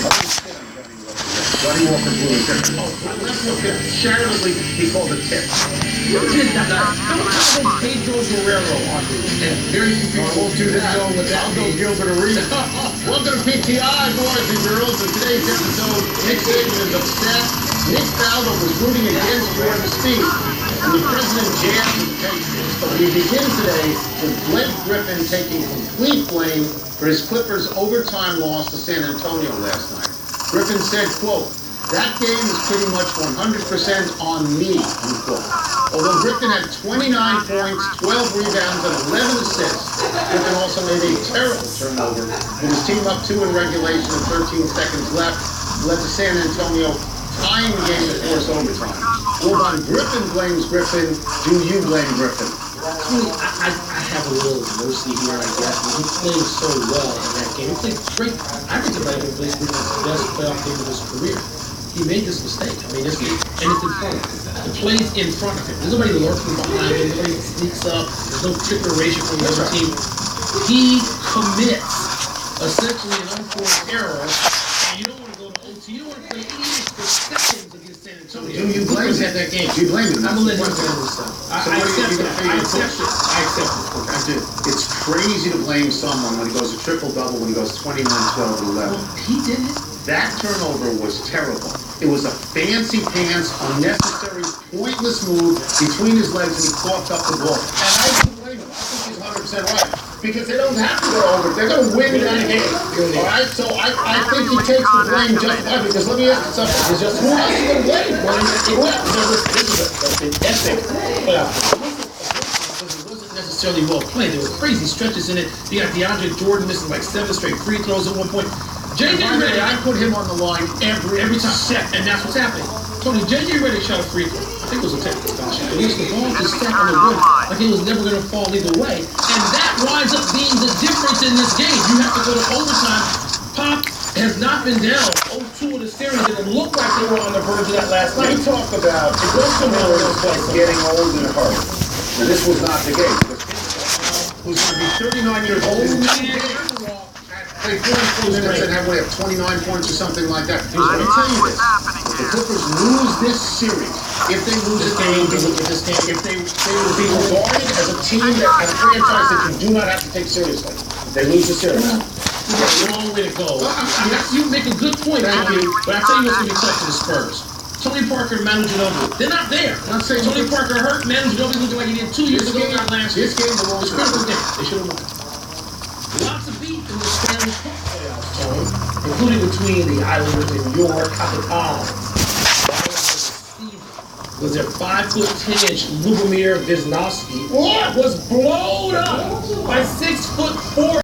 Buddy Walker blew a tip. Oh, that's no tip. Charitably, he called it tip. How about Pedro Guerrero on this? And very few people We'll do this show with Aldo Gilbert Arenas. Welcome to PTI, boys and girls. In today's episode, Nick Saban is upset. Nick Faldo was rooting against Jordan Spieth, and the president jammed the Patriots. But we begin today with Blake Griffin taking complete blame for his Clippers' overtime loss to San Antonio last night. Griffin said, quote, "That game is pretty much 100% on me," unquote. Although Griffin had 29 points, 12 rebounds, and 11 assists, Griffin also made a terrible turnover with his team up 2 in regulation with 13 seconds left, led to San Antonio tying the game to force overtime. Wilbon Griffin blames Griffin. Do you blame Griffin? I have a little mercy here, I guess. He played so well in that game. He played great. I think it might have been Blake Griffin's best playoff game of his career. He made this mistake. I mean, and it's in front of him. The play's in front of him. There's nobody lurking behind him. Nobody sneaks up. There's no trickeration from the other team. He commits essentially an unforced error, and you don't want to go to OT. You don't want to play 80 for seconds against San Antonio. Do you blame him? That game? Do you blame him? I'm going to let him blame himself. I accept it. I do. It's crazy to blame someone when he goes a triple-double, when he goes 29, 12, and 11. Well, he did it. That turnover was terrible. It was a fancy pants, unnecessary, pointless move between his legs, and he coughed up the ball. And I don't blame him. I think he's 100% right. Because they don't have to go over. They're going to win that game. All right? So I think he takes the blame justifiably. Because let me ask you something. Who else is going to blame? This is an epic playoff. It wasn't necessarily well played. There were crazy stretches in it. You got DeAndre Jordan missing like 7 straight free throws at one point. JJ Redick, I put him on the line every time. And that's what's happening. Tony, JJ Redick shot a free throw. I think it was a technical foul shot. At least the ball just sat on the rim like it was never going to fall either way. And that winds up being the difference in this game. You have to go to overtime. Pop has not been down 0-2 in the series, and it looked like they were on the verge of that last night. We talk about it goes somewhere like getting old and hurt. And this was not the case. Who's going to be 39 years old and play 44 minutes and have 29 points or something like that. Let me tell you this. If the Clippers lose this series, if they lose this game, if they will be regarded as a team that has a franchise that you do not have to take seriously. If they lose the series. You got a long way to go. You make a good point, Tony, but I tell you what's going to be tough for the Spurs. Tony Parker, Manu Ginobili. They're not there. I'm saying Tony Parker hurt. Manu Ginobili looking like he did 2 years ago, not last year. This game belongs to critical game. They should have won. Lots of beef in the Stanley Cup playoffs, Tony, including between the Islanders and your Capitals. Was their 5'10" Lubomir Wisnowski was blown up by 6'4"